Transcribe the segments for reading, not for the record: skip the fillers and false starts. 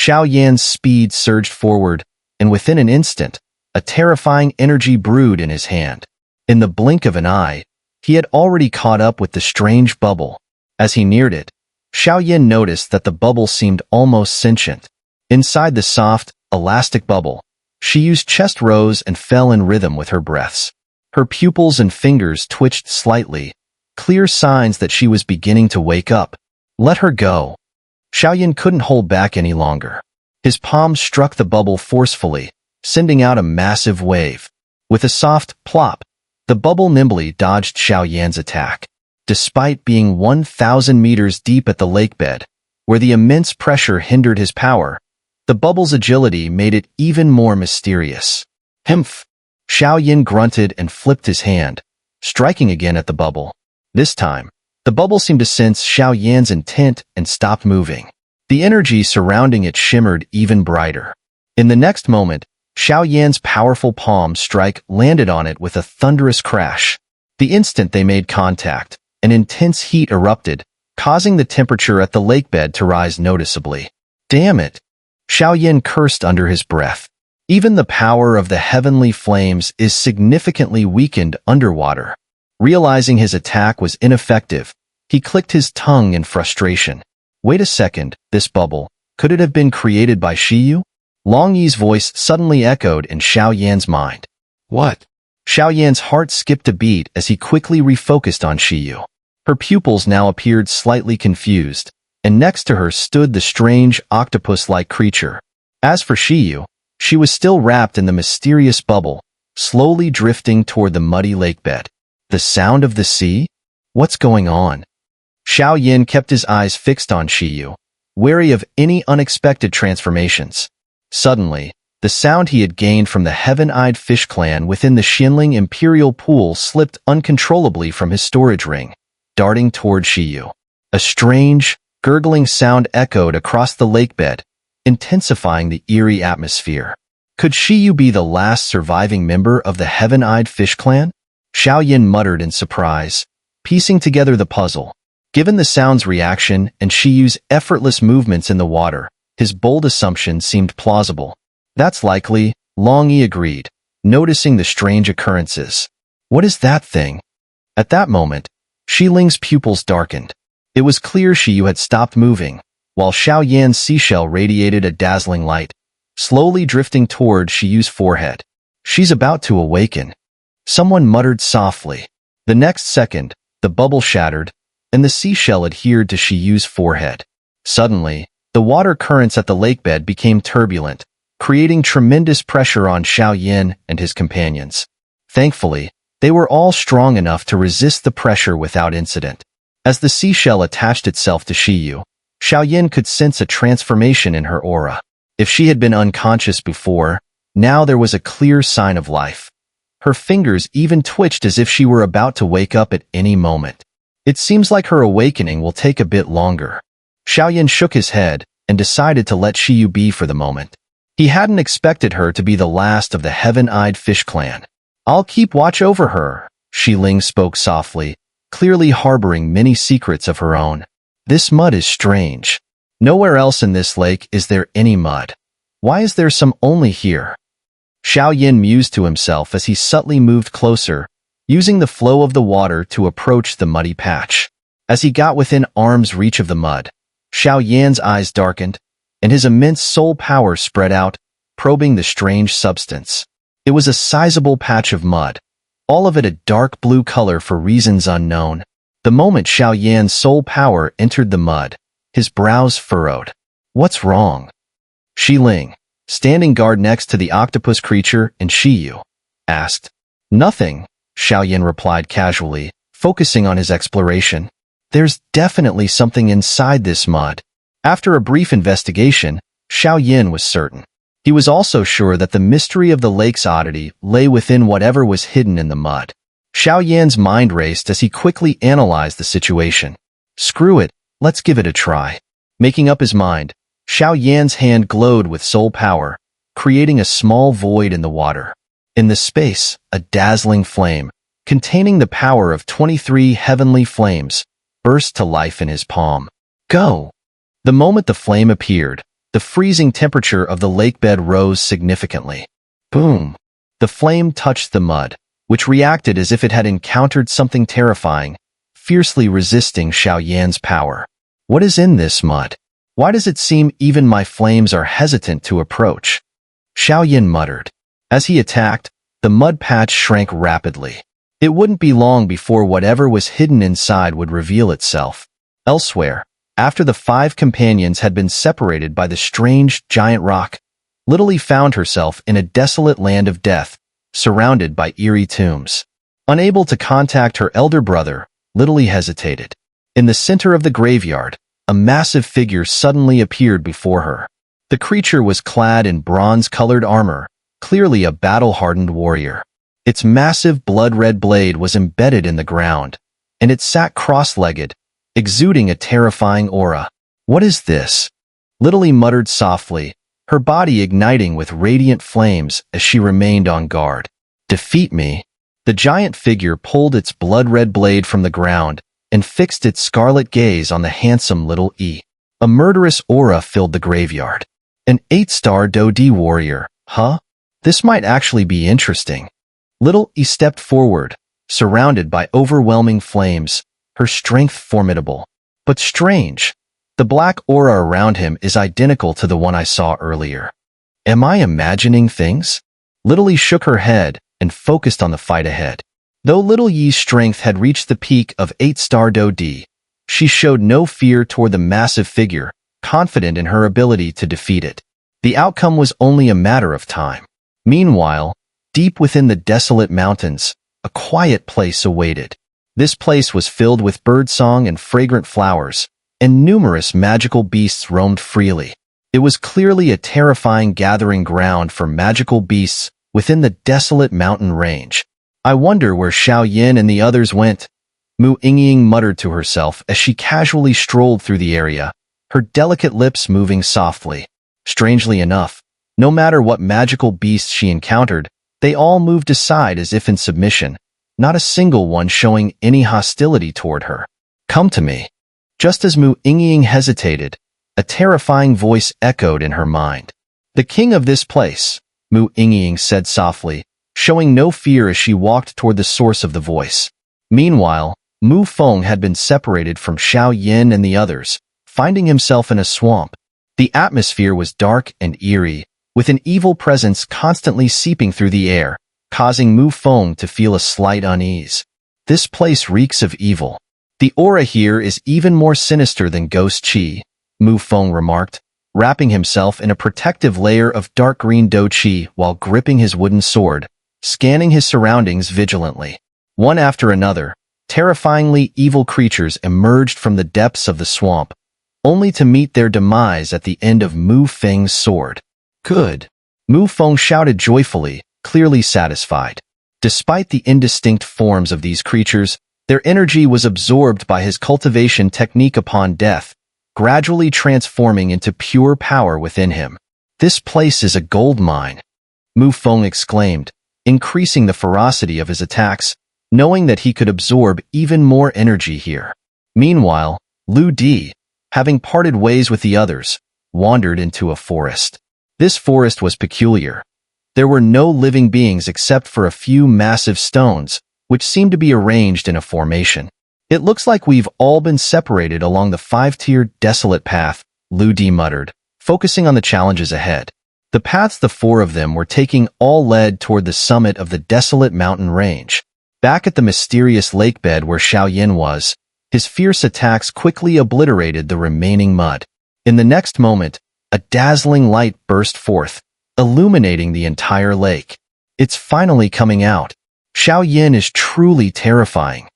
Xiao Yan's speed surged forward, and within an instant, a terrifying energy brewed in his hand. In the blink of an eye, he had already caught up with the strange bubble. As he neared it, Xiao Yan noticed that the bubble seemed almost sentient. Inside the soft, elastic bubble, Shiyu's chest rose and fell in rhythm with her breaths. Her pupils and fingers twitched slightly, clear signs that she was beginning to wake up. Let her go. Xiao Yan couldn't hold back any longer. His palm struck the bubble forcefully, sending out a massive wave. With a soft plop, the bubble nimbly dodged Xiao Yan's attack. Despite being 1,000 meters deep at the lakebed, where the immense pressure hindered his power, the bubble's agility made it even more mysterious. Humph! Xiao Yan grunted and flipped his hand, striking again at the bubble. This time, the bubble seemed to sense Xiao Yan's intent and stopped moving. The energy surrounding it shimmered even brighter. In the next moment, Xiao Yan's powerful palm strike landed on it with a thunderous crash. The instant they made contact, an intense heat erupted, causing the temperature at the lakebed to rise noticeably. Damn it! Xiao Yan cursed under his breath. Even the power of the heavenly flames is significantly weakened underwater. Realizing his attack was ineffective, he clicked his tongue in frustration. Wait a second, this bubble, could it have been created by Shiyu? Long Yi's voice suddenly echoed in Xiao Yan's mind. What? Xiao Yan's heart skipped a beat as he quickly refocused on Shiyu. Her pupils now appeared slightly confused, and next to her stood the strange octopus-like creature. As for Shiyu, she was still wrapped in the mysterious bubble, slowly drifting toward the muddy lakebed. The sound of the sea? What's going on? Xiao Yan kept his eyes fixed on Shiyu, wary of any unexpected transformations. Suddenly, the sound he had gained from the heaven-eyed fish clan within the Yingying imperial pool slipped uncontrollably from his storage ring, darting toward Shiyu. A strange, gurgling sound echoed across the lakebed, intensifying the eerie atmosphere. Could Shiyu be the last surviving member of the heaven-eyed fish clan? Xiao Yan muttered in surprise, piecing together the puzzle. Given the sound's reaction and Shiyu's effortless movements in the water, his bold assumption seemed plausible. That's likely, Long Yi agreed, noticing the strange occurrences. What is that thing? At that moment, Shiling's pupils darkened. It was clear Shiyu had stopped moving, while Xiao Yan's seashell radiated a dazzling light, slowly drifting toward Shiyu's forehead. She's about to awaken. Someone muttered softly. The next second, the bubble shattered, and the seashell adhered to Shiyu's forehead. Suddenly, the water currents at the lakebed became turbulent, creating tremendous pressure on Xiao Yan and his companions. Thankfully, they were all strong enough to resist the pressure without incident. As the seashell attached itself to Shiyu, Xiao Yan could sense a transformation in her aura. If she had been unconscious before, now there was a clear sign of life. Her fingers even twitched as if she were about to wake up at any moment. It seems like her awakening will take a bit longer. Xiao Yan shook his head and decided to let Shiyu be for the moment. He hadn't expected her to be the last of the heaven-eyed fish clan. I'll keep watch over her, Shiling spoke softly, clearly harboring many secrets of her own. This mud is strange. Nowhere else in this lake is there any mud. Why is there some only here? Xiao Yan mused to himself as he subtly moved closer, using the flow of the water to approach the muddy patch. As he got within arm's reach of the mud, Xiao Yan's eyes darkened, and his immense soul power spread out, probing the strange substance. It was a sizable patch of mud, all of it a dark blue color for reasons unknown. The moment Xiao Yan's soul power entered the mud, his brows furrowed. What's wrong? Shiling, standing guard next to the octopus creature and Shiyu, asked. Nothing, Xiao Yan replied casually, focusing on his exploration. There's definitely something inside this mud. After a brief investigation, Xiao Yan was certain. He was also sure that the mystery of the lake's oddity lay within whatever was hidden in the mud. Xiao Yan's mind raced as he quickly analyzed the situation. Screw it, let's give it a try. Making up his mind, Xiao Yan's hand glowed with soul power, creating a small void in the water. In the space, a dazzling flame, containing the power of 23 heavenly flames, burst to life in his palm. Go! The moment the flame appeared, the freezing temperature of the lakebed rose significantly. Boom! The flame touched the mud, which reacted as if it had encountered something terrifying, fiercely resisting Xiao Yan's power. What is in this mud? Why does it seem even my flames are hesitant to approach? Xiao Yan muttered. As he attacked, the mud patch shrank rapidly. It wouldn't be long before whatever was hidden inside would reveal itself. Elsewhere, after the 5 companions had been separated by the strange giant rock, Ludy found herself in a desolate land of death, surrounded by eerie tombs. Unable to contact her elder brother, Ludy hesitated. In the center of the graveyard, a massive figure suddenly appeared before her. The creature was clad in bronze-colored armor, clearly a battle-hardened warrior. Its massive blood-red blade was embedded in the ground, and it sat cross-legged, exuding a terrifying aura. "What is this?" Ludy muttered softly, her body igniting with radiant flames as she remained on guard. "Defeat me." The giant figure pulled its blood-red blade from the ground and fixed its scarlet gaze on the handsome little E. A murderous aura filled the graveyard. An 8-star Dodi warrior, huh? This might actually be interesting. Little E stepped forward, surrounded by overwhelming flames, her strength formidable. But strange. The black aura around him is identical to the one I saw earlier. Am I imagining things? Ludy shook her head and focused on the fight ahead. Though Little Yi's strength had reached the peak of 8-star Dodi, she showed no fear toward the massive figure, confident in her ability to defeat it. The outcome was only a matter of time. Meanwhile, deep within the desolate mountains, a quiet place awaited. This place was filled with birdsong and fragrant flowers, and numerous magical beasts roamed freely. It was clearly a terrifying gathering ground for magical beasts within the desolate mountain range. "I wonder where Xiao Yan and the others went," Yingying muttered to herself as she casually strolled through the area, her delicate lips moving softly. Strangely enough, no matter what magical beasts she encountered, they all moved aside as if in submission, not a single one showing any hostility toward her. "Come to me." Just as Yingying hesitated, a terrifying voice echoed in her mind. "The king of this place," Yingying said softly, showing no fear as she walked toward the source of the voice. Meanwhile, Feng had been separated from Xiao Yan and the others, finding himself in a swamp. The atmosphere was dark and eerie, with an evil presence constantly seeping through the air, causing Feng to feel a slight unease. "This place reeks of evil. The aura here is even more sinister than ghost chi," Feng remarked, wrapping himself in a protective layer of dark green do chi while gripping his wooden sword, scanning his surroundings vigilantly. One after another, terrifyingly evil creatures emerged from the depths of the swamp, only to meet their demise at the end of Feng's sword. "Good," Feng shouted joyfully, clearly satisfied. Despite the indistinct forms of these creatures, their energy was absorbed by his cultivation technique upon death, gradually transforming into pure power within him. "This place is a gold mine," Feng exclaimed, increasing the ferocity of his attacks, knowing that he could absorb even more energy here. Meanwhile, Ludy, having parted ways with the others, wandered into a forest. This forest was peculiar. There were no living beings except for a few massive stones, which seemed to be arranged in a formation. "It looks like we've all been separated along the 5-tiered desolate path," Ludy muttered, focusing on the challenges ahead. The paths the 4 of them were taking all led toward the summit of the desolate mountain range. Back at the mysterious lakebed where Xiao Yan was, his fierce attacks quickly obliterated the remaining mud. In the next moment, a dazzling light burst forth, illuminating the entire lake. "It's finally coming out. Xiao Yan is truly terrifying,"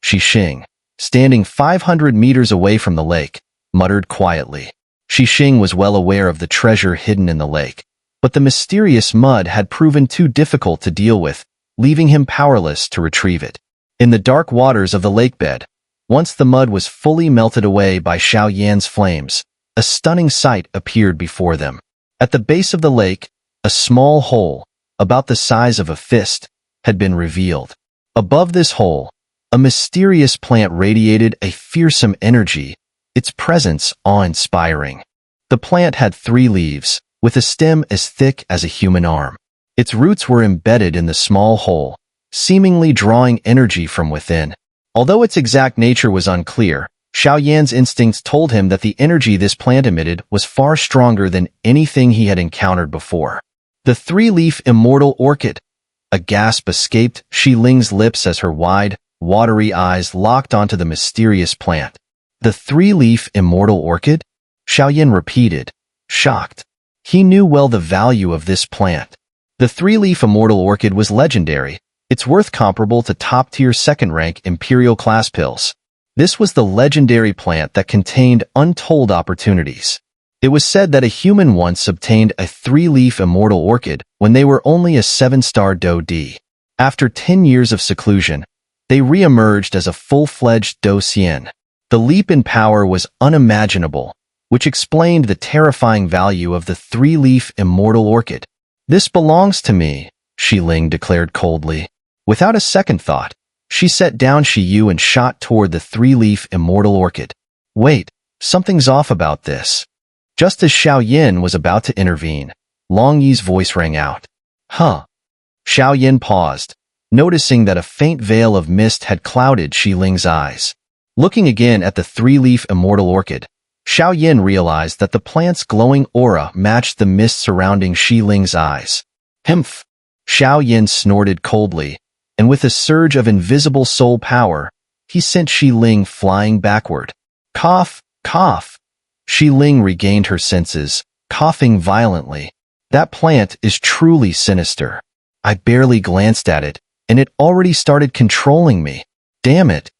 Xing, standing 500 meters away from the lake, muttered quietly. Xing was well aware of the treasure hidden in the lake, but the mysterious mud had proven too difficult to deal with, leaving him powerless to retrieve it. In the dark waters of the lakebed, once the mud was fully melted away by Xiao Yan's flames, a stunning sight appeared before them. At the base of the lake, a small hole, about the size of a fist, had been revealed. Above this hole, a mysterious plant radiated a fearsome energy, its presence awe-inspiring. The plant had 3 leaves, with a stem as thick as a human arm. Its roots were embedded in the small hole, seemingly drawing energy from within. Although its exact nature was unclear, Xiao Yan's instincts told him that the energy this plant emitted was far stronger than anything he had encountered before. The 3-leaf Immortal Orchid. A gasp escaped Shi Ling's lips as her wide, watery eyes locked onto the mysterious plant. The 3-leaf Immortal Orchid? Xiao Yan repeated, shocked. He knew well the value of this plant. The 3-leaf Immortal Orchid was legendary, its worth comparable to top-tier second-rank Imperial class pills. This was the legendary plant that contained untold opportunities. It was said that a human once obtained a 3-leaf Immortal Orchid when they were only a 7-star Do D. After 10 years of seclusion, they re-emerged as a full-fledged Do Xian. The leap in power was unimaginable, which explained the terrifying value of the 3-leaf Immortal Orchid. This belongs to me, Shi Ling declared coldly. Without a second thought, she set down Shi Yu and shot toward the 3-leaf Immortal Orchid. Wait, something's off about this. Just as Xiao Yan was about to intervene, Long Yi's voice rang out. Huh. Xiao Yan paused, noticing that a faint veil of mist had clouded Shi Ling's eyes. Looking again at the 3-leaf Immortal Orchid, Xiao Yan realized that the plant's glowing aura matched the mist surrounding Shi Ling's eyes. Hmph! Xiao Yan snorted coldly, and with a surge of invisible soul power, he sent Shi Ling flying backward. Cough! Cough! Shi Ling regained her senses, coughing violently. That plant is truly sinister. I barely glanced at it, and it already started controlling me. Damn it!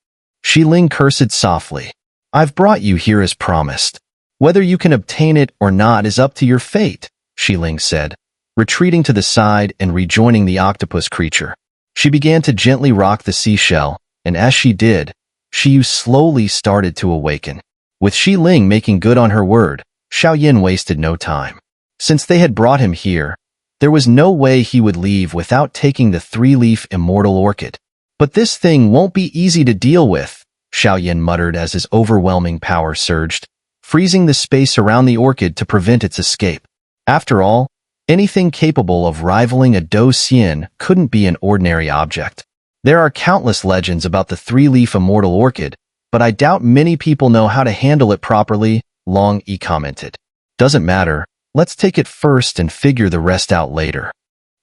Shi Ling cursed softly. I've brought you here as promised. Whether you can obtain it or not is up to your fate, Shi Ling said, retreating to the side and rejoining the octopus creature. She began to gently rock the seashell, and as she did, Shi Yu slowly started to awaken. With Shi Ling making good on her word, Xiao Yan wasted no time. Since they had brought him here, there was no way he would leave without taking the 3-leaf Immortal Orchid. But this thing won't be easy to deal with, Xiao Yan muttered as his overwhelming power surged, freezing the space around the orchid to prevent its escape. After all, anything capable of rivaling a Do Xian couldn't be an ordinary object. There are countless legends about the 3-leaf Immortal Orchid, but I doubt many people know how to handle it properly, Long Yi commented. Doesn't matter, let's take it first and figure the rest out later.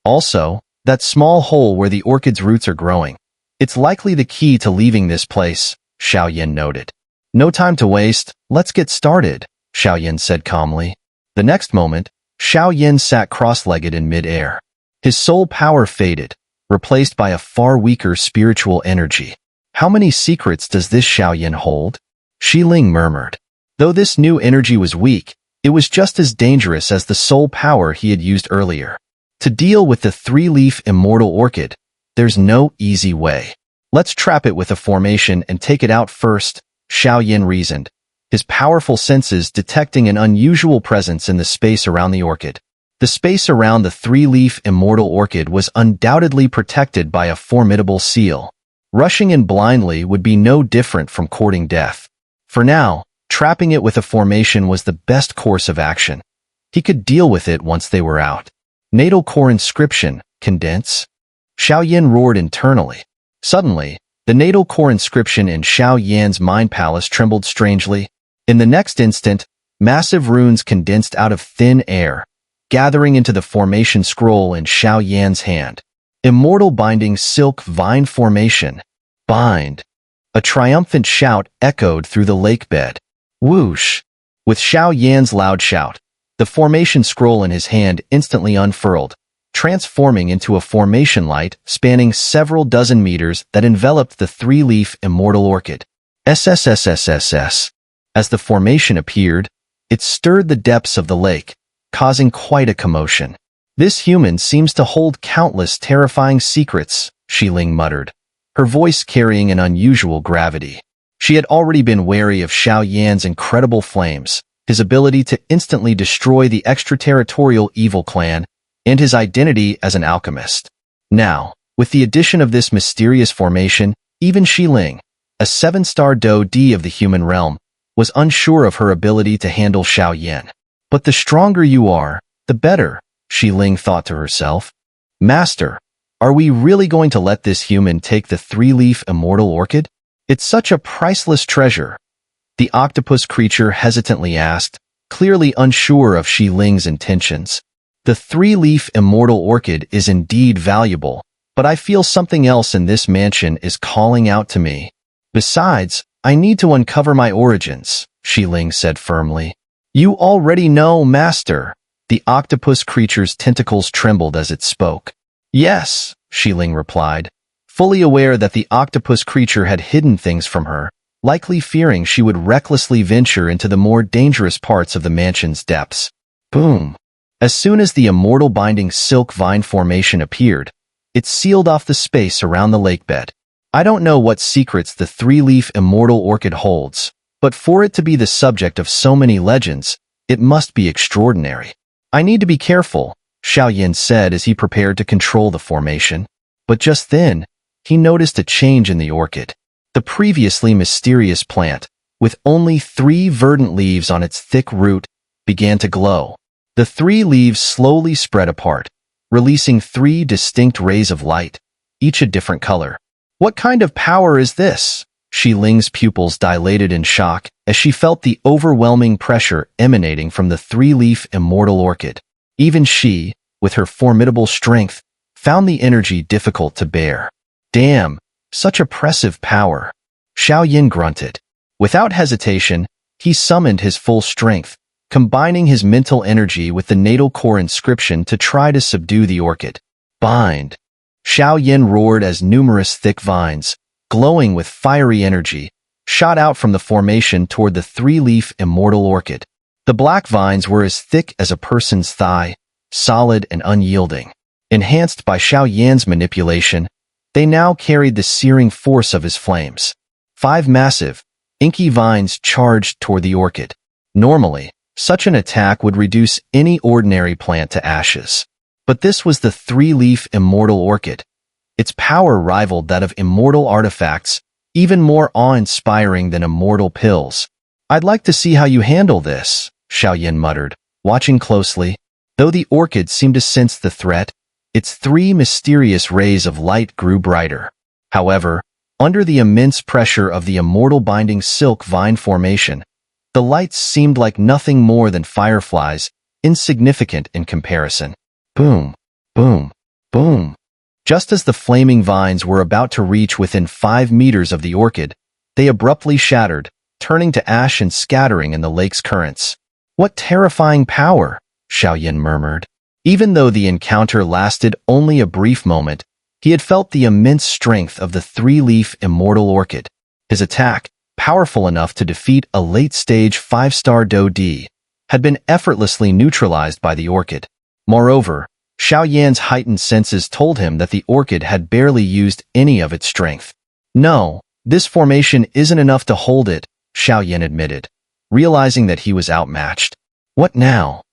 Also, that small hole where the orchid's roots are growing. It's likely the key to leaving this place, Xiao Yan noted. No time to waste, let's get started, Xiao Yan said calmly. The next moment, Xiao Yan sat cross-legged in mid-air. His soul power faded, replaced by a far weaker spiritual energy. How many secrets does this Xiao Yan hold? Shi Ling murmured. Though this new energy was weak, it was just as dangerous as the soul power he had used earlier. To deal with the 3-leaf Immortal Orchid, there's no easy way. Let's trap it with a formation and take it out first, Xiao Yan reasoned, his powerful senses detecting an unusual presence in the space around the orchid. The space around the 3-leaf Immortal Orchid was undoubtedly protected by a formidable seal. Rushing in blindly would be no different from courting death. For now, trapping it with a formation was the best course of action. He could deal with it once they were out. Natal core inscription, condense? Xiao Yan roared internally. Suddenly, the natal core inscription in Xiao Yan's mind palace trembled strangely. In the next instant, massive runes condensed out of thin air, gathering into the formation scroll in Xiao Yan's hand. Immortal Binding Silk Vine Formation. Bind. A triumphant shout echoed through the lake bed. Whoosh! With Xiao Yan's loud shout, the formation scroll in his hand instantly unfurled, transforming into a formation light spanning several dozen meters that enveloped the 3-leaf Immortal Orchid. SSSSSS. As the formation appeared, it stirred the depths of the lake, causing quite a commotion. This human seems to hold countless terrifying secrets, Shi Ling muttered, her voice carrying an unusual gravity. She had already been wary of Xiao Yan's incredible flames, his ability to instantly destroy the extraterritorial evil clan, and his identity as an alchemist. Now, with the addition of this mysterious formation, even Shi Ling, a 7-star Do D of the human realm, was unsure of her ability to handle Xiao Yan. But the stronger you are, the better, Xiling thought to herself. Master, are we really going to let this human take the three-leaf Immortal Orchid? It's such a priceless treasure. The octopus creature hesitantly asked, clearly unsure of Xiling's intentions. The three-leaf Immortal Orchid is indeed valuable, but I feel something else in this mansion is calling out to me. Besides, I need to uncover my origins, Xiling said firmly. You already know, Master. The octopus creature's tentacles trembled as it spoke. Yes, Xiling replied, fully aware that the octopus creature had hidden things from her, likely fearing she would recklessly venture into the more dangerous parts of the mansion's depths. Boom! As soon as the immortal binding silk vine formation appeared, it sealed off the space around the lakebed. I don't know what secrets the three-leaf Immortal Orchid holds, but for it to be the subject of so many legends, it must be extraordinary. I need to be careful, Xiao Yan said as he prepared to control the formation. But just then, he noticed a change in the orchid. The previously mysterious plant, with only 3 verdant leaves on its thick root, began to glow. The 3 leaves slowly spread apart, releasing 3 distinct rays of light, each a different color. What kind of power is this? Xiling's pupils dilated in shock as she felt the overwhelming pressure emanating from the 3-leaf Immortal Orchid. Even she, with her formidable strength, found the energy difficult to bear. Damn, such oppressive power. Xiao Yan grunted. Without hesitation, he summoned his full strength, combining his mental energy with the natal core inscription to try to subdue the orchid. Bind! Xiao Yan roared as numerous thick vines, glowing with fiery energy, shot out from the formation toward the 3-leaf Immortal Orchid. The black vines were as thick as a person's thigh, solid and unyielding. Enhanced by Xiao Yan's manipulation, they now carried the searing force of his flames. 5 massive, inky vines charged toward the orchid. Normally, such an attack would reduce any ordinary plant to ashes. But this was the 3-leaf Immortal Orchid. Its power rivaled that of immortal artifacts, even more awe-inspiring than immortal pills. I'd like to see how you handle this, Xiao Yan muttered, watching closely. Though the orchid seemed to sense the threat, its 3 mysterious rays of light grew brighter. However, under the immense pressure of the immortal binding silk vine formation, the lights seemed like nothing more than fireflies, insignificant in comparison. Boom, boom, boom. Just as the flaming vines were about to reach within 5 meters of the orchid, they abruptly shattered, turning to ash and scattering in the lake's currents. What terrifying power, Xiao Yan murmured. Even though the encounter lasted only a brief moment, he had felt the immense strength of the 3-leaf Immortal Orchid. His attack, powerful enough to defeat a late-stage 5-star Do-D, had been effortlessly neutralized by the orchid. Moreover, Xiao Yan's heightened senses told him that the orchid had barely used any of its strength. No, this formation isn't enough to hold it, Xiao Yan admitted, realizing that he was outmatched. What now?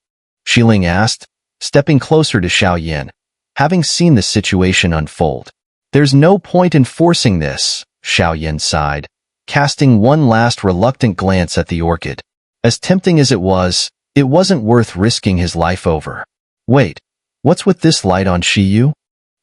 Xiling asked, stepping closer to Xiao Yan, having seen the situation unfold. There's no point in forcing this, Xiao Yan sighed, casting one last reluctant glance at the orchid. As tempting as it wasn't worth risking his life over. Wait. What's with this light on Shiyu?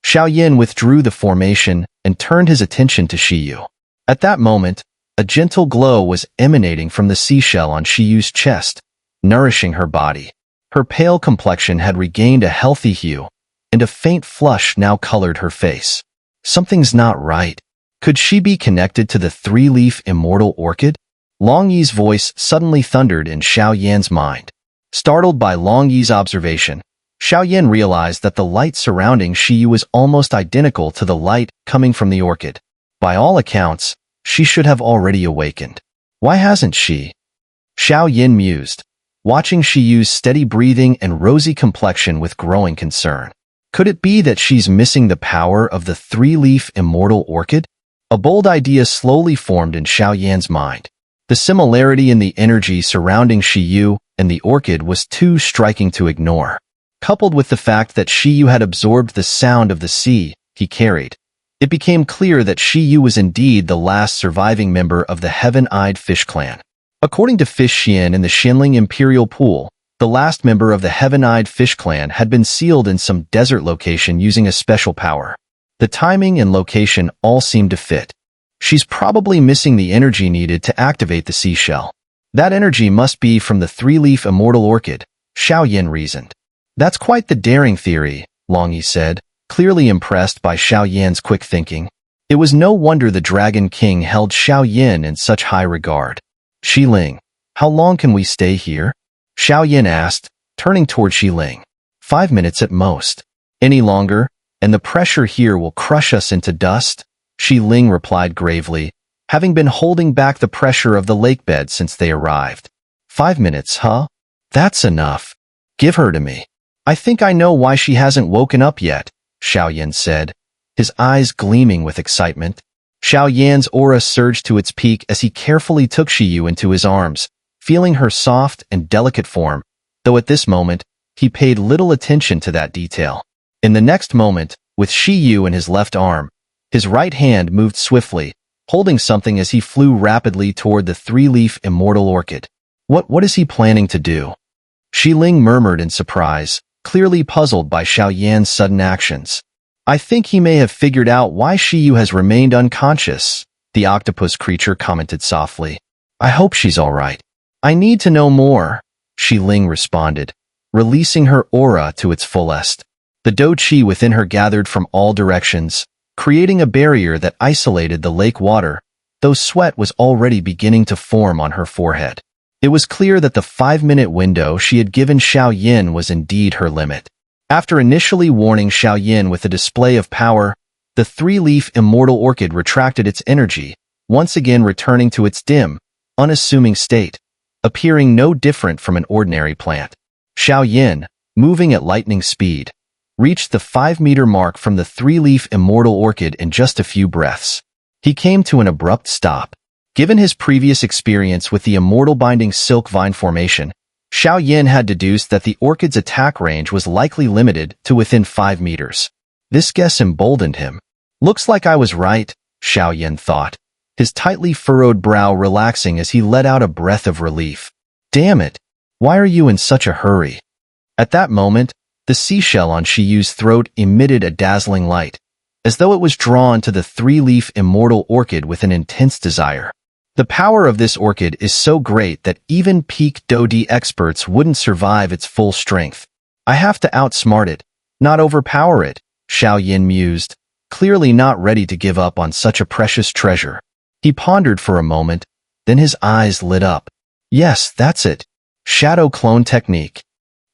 Xiao Yan withdrew the formation and turned his attention to Shiyu. At that moment, a gentle glow was emanating from the seashell on Shiyu's chest, nourishing her body. Her pale complexion had regained a healthy hue, and a faint flush now colored her face. Something's not right. Could she be connected to the 3-leaf Immortal Orchid? Long Yi's voice suddenly thundered in Xiao Yan's mind. Startled by Long Yi's observation, Xiao Yan realized that the light surrounding Shiyu was almost identical to the light coming from the orchid. By all accounts, she should have already awakened. Why hasn't she? Xiao Yan mused, watching Shiyu's steady breathing and rosy complexion with growing concern. Could it be that she's missing the power of the 3-leaf Immortal Orchid? A bold idea slowly formed in Xiao Yan's mind. The similarity in the energy surrounding Shiyu and the orchid was too striking to ignore. Coupled with the fact that Shiyu had absorbed the sound of the sea he carried, it became clear that Shiyu was indeed the last surviving member of the Heaven-Eyed Fish Clan. According to Fish Xian in the Shinling Imperial Pool, The last member of the Heaven-Eyed Fish clan had been sealed in some desert location using a special power. The timing and location all seemed to fit. She's probably missing the energy needed to activate the seashell. That energy must be from the three-leaf Immortal Orchid, Xiao Yan reasoned. That's quite the daring theory, Longyi said, clearly impressed by Xiao Yan's quick thinking. It was no wonder the Dragon King held Xiao Yan in such high regard. Xiling, how long can we stay here? Xiao Yan asked, turning toward Xiling. 5 minutes at most. Any longer, and the pressure here will crush us into dust? Xiling replied gravely, having been holding back the pressure of the lake bed since they arrived. 5 minutes, huh? That's enough. Give her to me. I think I know why she hasn't woken up yet, Xiao Yan said, his eyes gleaming with excitement. Xiao Yan's aura surged to its peak as he carefully took Xiyu into his arms, feeling her soft and delicate form, though at this moment, he paid little attention to that detail. In the next moment, with Xiyu in his left arm, his right hand moved swiftly, holding something as he flew rapidly toward the three-leaf Immortal Orchid. What is he planning to do? Xiling murmured in surprise, clearly puzzled by Xiao Yan's sudden actions. I think he may have figured out why Xiyu has remained unconscious, the octopus creature commented softly. I hope she's all right. I need to know more, Xiling responded, releasing her aura to its fullest. The do-chi within her gathered from all directions, creating a barrier that isolated the lake water, though sweat was already beginning to form on her forehead. It was clear that the 5-minute window she had given Xiao Yan was indeed her limit. After initially warning Xiao Yan with a display of power, the three-leaf Immortal Orchid retracted its energy, once again returning to its dim, unassuming state, appearing no different from an ordinary plant. Xiao Yan, moving at lightning speed, reached the 5-meter mark from the three-leaf Immortal Orchid in just a few breaths. He came to an abrupt stop. Given his previous experience with the Immortal Binding Silk Vine formation, Xiao Yan had deduced that the orchid's attack range was likely limited to within 5 meters. This guess emboldened him. Looks like I was right, Xiao Yan thought, his tightly furrowed brow relaxing as he let out a breath of relief. Damn it! Why are you in such a hurry? At that moment, the seashell on Shiyu's throat emitted a dazzling light, as though it was drawn to the three-leaf Immortal Orchid with an intense desire. The power of this orchid is so great that even peak Do-Di experts wouldn't survive its full strength. I have to outsmart it, not overpower it, Xiao Yan mused, clearly not ready to give up on such a precious treasure. He pondered for a moment, then his eyes lit up. Yes, that's it. Shadow clone technique.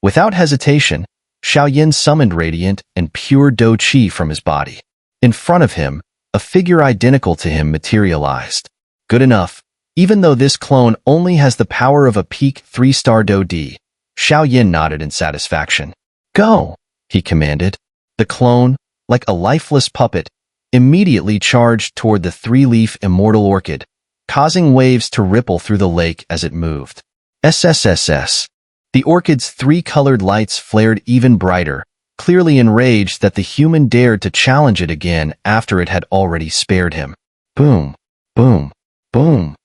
Without hesitation, Xiao Yan summoned radiant and pure Do-Chi from his body. In front of him, a figure identical to him materialized. Good enough. Even though this clone only has the power of a peak 3-star Do-Di, Xiao Yan nodded in satisfaction. Go, he commanded. The clone, like a lifeless puppet, immediately charged toward the three-leaf Immortal Orchid, causing waves to ripple through the lake as it moved. SSSS. The orchid's 3-colored lights flared even brighter, clearly enraged that the human dared to challenge it again after it had already spared him. Boom, boom. Boom!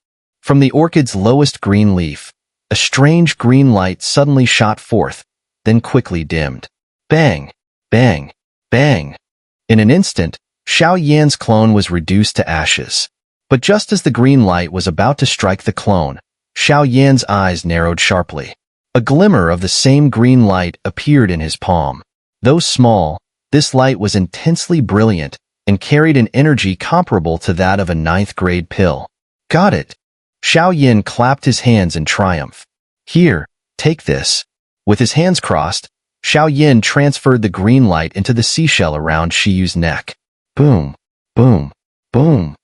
From the orchid's lowest green leaf, a strange green light suddenly shot forth, then quickly dimmed. Bang! Bang! Bang! In an instant, Xiao Yan's clone was reduced to ashes. But just as the green light was about to strike the clone, Xiao Yan's eyes narrowed sharply. A glimmer of the same green light appeared in his palm. Though small, this light was intensely brilliant and carried an energy comparable to that of a 9th-grade pill. Got it. Xiao Yan clapped his hands in triumph. Here, take this. With his hands crossed, Xiao Yan transferred the green light into the seashell around Shiyu's neck. Boom, boom, boom.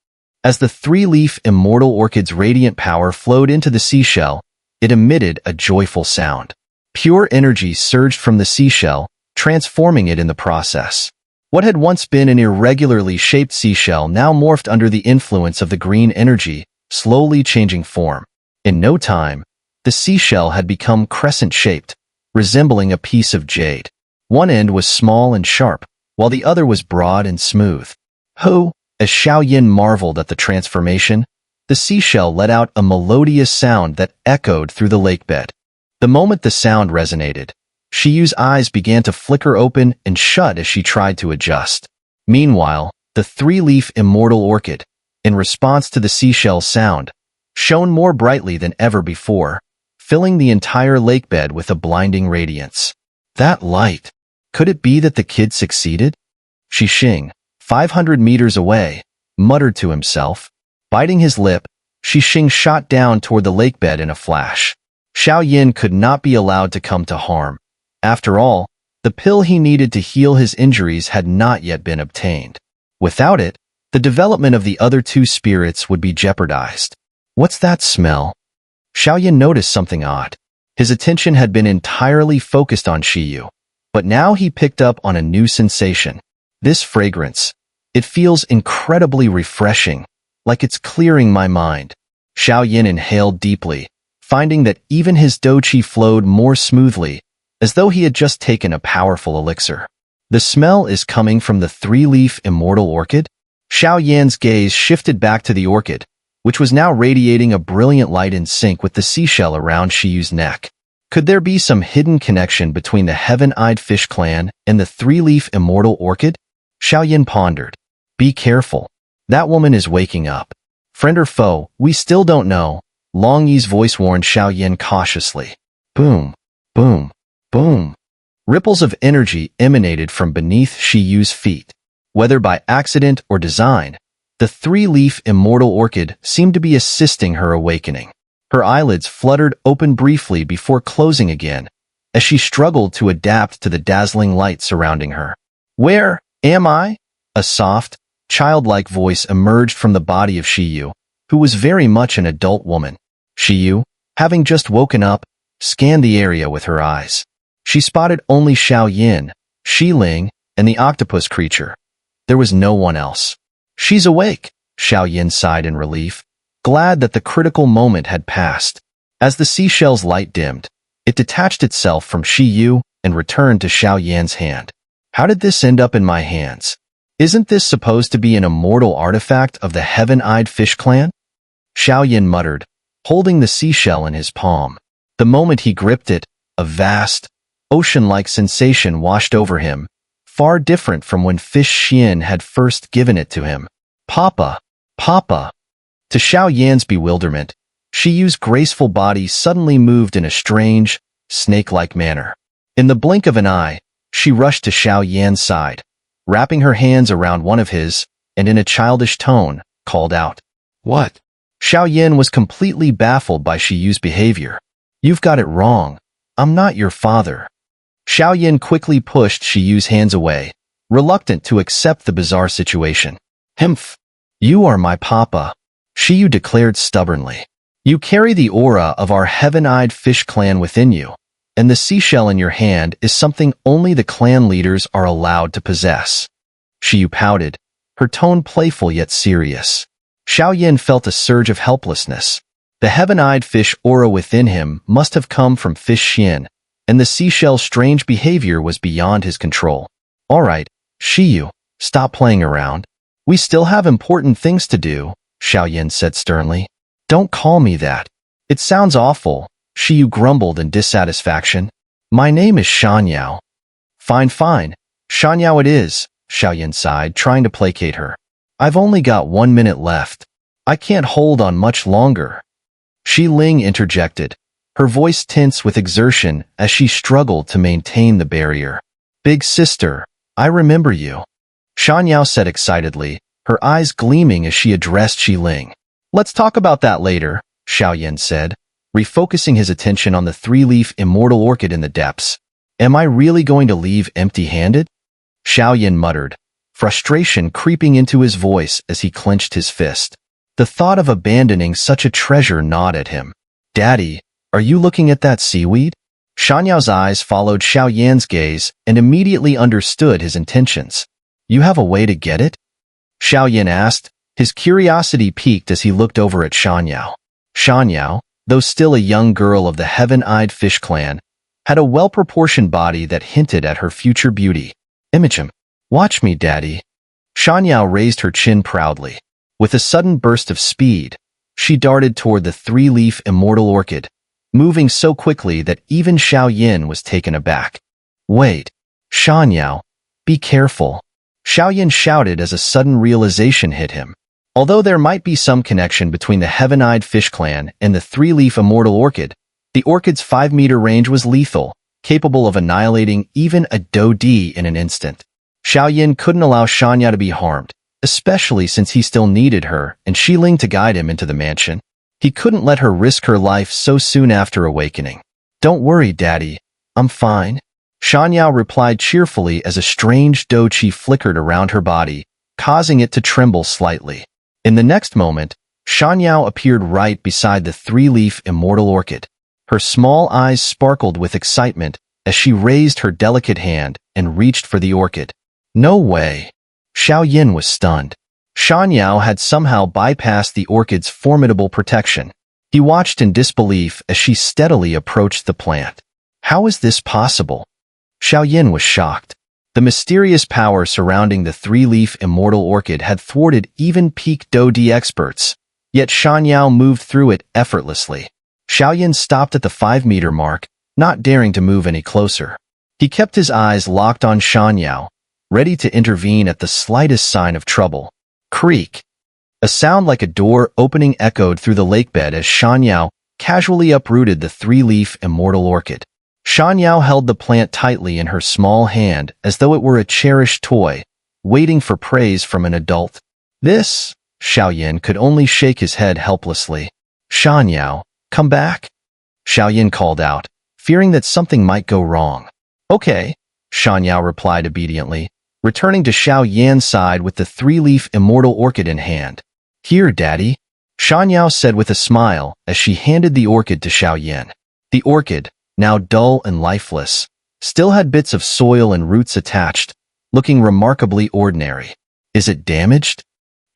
As the three-leaf Immortal Orchid's radiant power flowed into the seashell, it emitted a joyful sound. Pure energy surged from the seashell, transforming it in the process. What had once been an irregularly shaped seashell now morphed under the influence of the green energy, slowly changing form. In no time, the seashell had become crescent-shaped, resembling a piece of jade. One end was small and sharp, while the other was broad and smooth. Ho! As Xiao Yan marveled at the transformation, the seashell let out a melodious sound that echoed through the lake bed. The moment the sound resonated, Shiyu's eyes began to flicker open and shut as she tried to adjust. Meanwhile, the three-leaf Immortal Orchid, in response to the seashell sound, shone more brightly than ever before, filling the entire lakebed with a blinding radiance. That light! Could it be that the kid succeeded? Shixing, 500 meters away, muttered to himself. Biting his lip, Shixing shot down toward the lakebed in a flash. Xiao Yan could not be allowed to come to harm. After all, the pill he needed to heal his injuries had not yet been obtained. Without it, the development of the other two spirits would be jeopardized. What's that smell? Xiao Yan noticed something odd. His attention had been entirely focused on Shiyu, but now he picked up on a new sensation. This fragrance. It feels incredibly refreshing, like it's clearing my mind. Xiao Yan inhaled deeply, finding that even his doqi flowed more smoothly, as though he had just taken a powerful elixir. The smell is coming from the three-leaf Immortal Orchid? Xiao Yan's gaze shifted back to the orchid, which was now radiating a brilliant light in sync with the seashell around Shiyu's neck. Could there be some hidden connection between the Heaven-Eyed Fish clan and the three-leaf Immortal Orchid? Xiao Yan pondered. Be careful. That woman is waking up. Friend or foe, we still don't know. Long Yi's voice warned Xiao Yan cautiously. Boom, boom, boom. Ripples of energy emanated from beneath Shiyu's feet. Whether by accident or design, the three-leaf Immortal Orchid seemed to be assisting her awakening. Her eyelids fluttered open briefly before closing again, as she struggled to adapt to the dazzling light surrounding her. Where am I? A soft, childlike voice emerged from the body of Shiyu, who was very much an adult woman. Shiyu, having just woken up, scanned the area with her eyes. She spotted only Xiao Yan, Xiling, and the octopus creature. There was no one else. She's awake, Xiao Yan sighed in relief, glad that the critical moment had passed. As the seashell's light dimmed, it detached itself from Shiyu and returned to Xiao Yan's hand. How did this end up in my hands? Isn't this supposed to be an immortal artifact of the Heaven-Eyed Fish clan? Xiao Yan muttered, holding the seashell in his palm. The moment he gripped it, a vast, ocean-like sensation washed over him, far different from when Fish Xian had first given it to him. Papa! Papa! To Xiao Yan's bewilderment, Shiyu's graceful body suddenly moved in a strange, snake-like manner. In the blink of an eye, she rushed to Xiao Yan's side, wrapping her hands around one of his, and in a childish tone, called out. What? Xiao Yan was completely baffled by Shiyu's behavior. You've got it wrong. I'm not your father. Xiao Yan quickly pushed Shiyu's hands away, reluctant to accept the bizarre situation. Humph! You are my papa, Shiyu declared stubbornly. You carry the aura of our Heaven-Eyed Fish clan within you, and the seashell in your hand is something only the clan leaders are allowed to possess. Shiyu pouted, her tone playful yet serious. Xiao Yan felt a surge of helplessness. The Heaven-Eyed Fish aura within him must have come from Fish Xian, and the seashell's strange behavior was beyond his control. All right, Shiyu, stop playing around. We still have important things to do, Xiao Yan said sternly. Don't call me that. It sounds awful, Shiyu grumbled in dissatisfaction. My name is Shanyao. Fine, fine. Shanyao it is, Xiao Yan sighed, trying to placate her. I've only got 1 minute left. I can't hold on much longer. Xiling interjected, her voice tense with exertion as she struggled to maintain the barrier. Big sister, I remember you. Shanyao said excitedly, her eyes gleaming as she addressed Xiling. Let's talk about that later, Xiao Yan said, refocusing his attention on the three-leaf Immortal Orchid in the depths. Am I really going to leave empty-handed? Xiao Yan muttered, frustration creeping into his voice as he clenched his fist. The thought of abandoning such a treasure gnawed at him. Daddy, are you looking at that seaweed? Shanyao's eyes followed Xiao Yan's gaze and immediately understood his intentions. You have a way to get it? Xiao Yan asked, his curiosity piqued as he looked over at Shanyao. Shanyao, though still a young girl of the Heaven-Eyed Fish clan, had a well-proportioned body that hinted at her future beauty. Imogen, watch me, Daddy. Shanyao raised her chin proudly. With a sudden burst of speed, she darted toward the three-leaf Immortal Orchid, moving so quickly that even Xiao Yan was taken aback. Wait, Shanyao, be careful. Xiao Yan shouted as a sudden realization hit him. Although there might be some connection between the Heaven-Eyed Fish Clan and the three-leaf Immortal Orchid, the orchid's 5-meter range was lethal, capable of annihilating even a Ludy in an instant. Xiao Yan couldn't allow Shanyao to be harmed, especially since he still needed her and Xiling to guide him into the mansion. He couldn't let her risk her life so soon after awakening. Don't worry, Daddy. I'm fine. Shanyao replied cheerfully as a strange doji flickered around her body, causing it to tremble slightly. In the next moment, Shanyao appeared right beside the three-leaf Immortal Orchid. Her small eyes sparkled with excitement as she raised her delicate hand and reached for the orchid. No way. Xiao Yan was stunned. Shanyao had somehow bypassed the orchid's formidable protection. He watched in disbelief as she steadily approached the plant. How is this possible? Xiao Yan was shocked. The mysterious power surrounding the three-leaf Immortal Orchid had thwarted even peak Ludy experts, yet Shanyao moved through it effortlessly. Xiao Yan stopped at the 5-meter mark, not daring to move any closer. He kept his eyes locked on Shanyao, ready to intervene at the slightest sign of trouble. Creak! A sound like a door opening echoed through the lakebed as Shanyao casually uprooted the three-leaf Immortal Orchid. Shanyao held the plant tightly in her small hand as though it were a cherished toy, waiting for praise from an adult. This, Xiao Yan could only shake his head helplessly. Shanyao, come back? Xiao Yan called out, fearing that something might go wrong. Okay, Shanyao replied obediently, returning to Xiao Yan's side with the three-leaf Immortal Orchid in hand. Here, Daddy, Shanyao said with a smile as she handed the orchid to Xiao Yan. The orchid, now dull and lifeless, still had bits of soil and roots attached, looking remarkably ordinary. Is it damaged?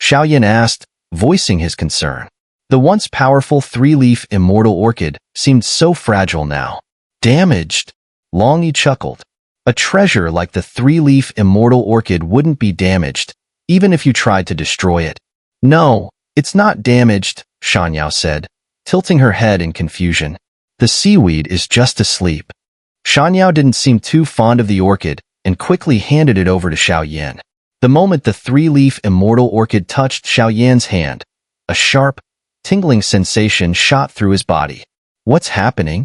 Xiao Yan asked, voicing his concern. The once powerful three-leaf Immortal Orchid seemed so fragile now. Damaged? Long Yi chuckled. A treasure like the three-leaf Immortal Orchid wouldn't be damaged, even if you tried to destroy it. No, it's not damaged, Shanyao said, tilting her head in confusion. The seaweed is just asleep. Shanyao didn't seem too fond of the orchid and quickly handed it over to Xiao Yan. The moment the three-leaf Immortal Orchid touched Xiao Yan's hand, a sharp, tingling sensation shot through his body. What's happening?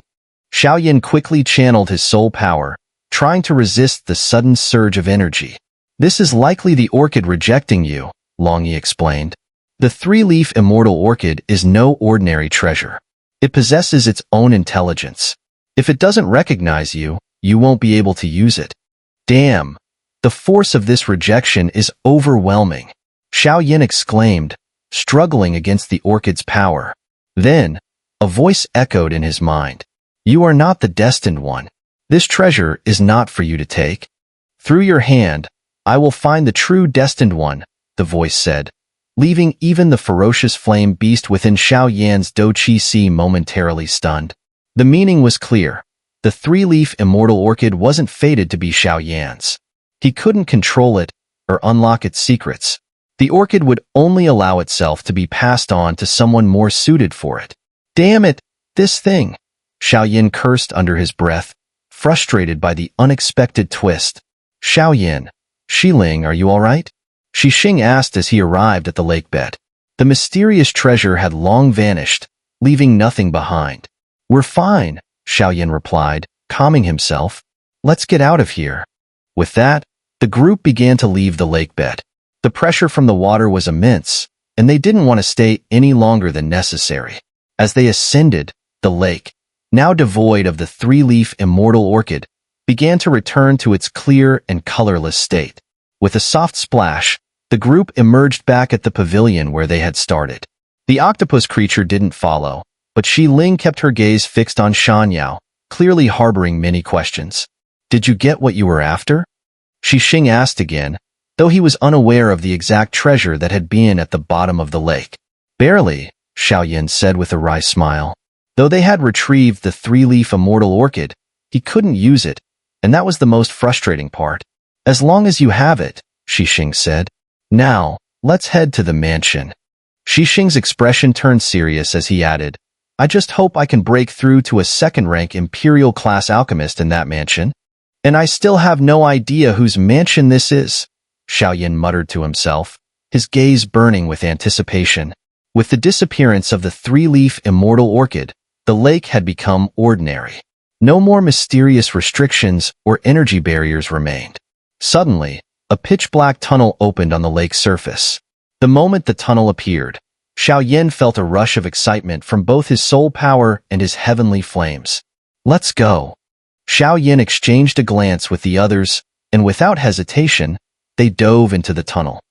Xiao Yan quickly channeled his soul power, trying to resist the sudden surge of energy. This is likely the orchid rejecting you, Long Yi explained. The three-leaf Immortal Orchid is no ordinary treasure. It possesses its own intelligence. If it doesn't recognize you, you won't be able to use it. Damn! The force of this rejection is overwhelming, Xiao Yan exclaimed, struggling against the orchid's power. Then, a voice echoed in his mind. You are not the destined one. This treasure is not for you to take. Through your hand, I will find the true destined one, the voice said, leaving even the ferocious flame beast within Xiao Yan's doji momentarily stunned. The meaning was clear. The three-leaf Immortal Orchid wasn't fated to be Xiao Yan's. He couldn't control it or unlock its secrets. The orchid would only allow itself to be passed on to someone more suited for it. Damn it, this thing! Xiao Yan cursed under his breath, frustrated by the unexpected twist. Xiao Yan, Xiling, are you all right? Xixing asked as he arrived at the lakebed. The mysterious treasure had long vanished, leaving nothing behind. We're fine, Xiao Yan replied, calming himself. Let's get out of here. With that, the group began to leave the lakebed. The pressure from the water was immense, and they didn't want to stay any longer than necessary. As they ascended, the lake, now devoid of the three-leaf Immortal Orchid, began to return to its clear and colorless state. With a soft splash, the group emerged back at the pavilion where they had started. The octopus creature didn't follow, but Xiling kept her gaze fixed on Shanyao, clearly harboring many questions. Did you get what you were after? Xixing asked again, though he was unaware of the exact treasure that had been at the bottom of the lake. Barely, Xiao Yan said with a wry smile. Though they had retrieved the three-leaf Immortal Orchid, he couldn't use it, and that was the most frustrating part. As long as you have it, Xixing said. Now, let's head to the mansion. Xixing's expression turned serious as he added, I just hope I can break through to a second-rank Imperial-class alchemist in that mansion. And I still have no idea whose mansion this is, Xiao Yan muttered to himself, his gaze burning with anticipation. With the disappearance of the three-leaf Immortal Orchid, the lake had become ordinary. No more mysterious restrictions or energy barriers remained. Suddenly, a pitch-black tunnel opened on the lake's surface. The moment the tunnel appeared, Xiao Yan felt a rush of excitement from both his soul power and his heavenly flames. Let's go. Xiao Yan exchanged a glance with the others, and without hesitation, they dove into the tunnel.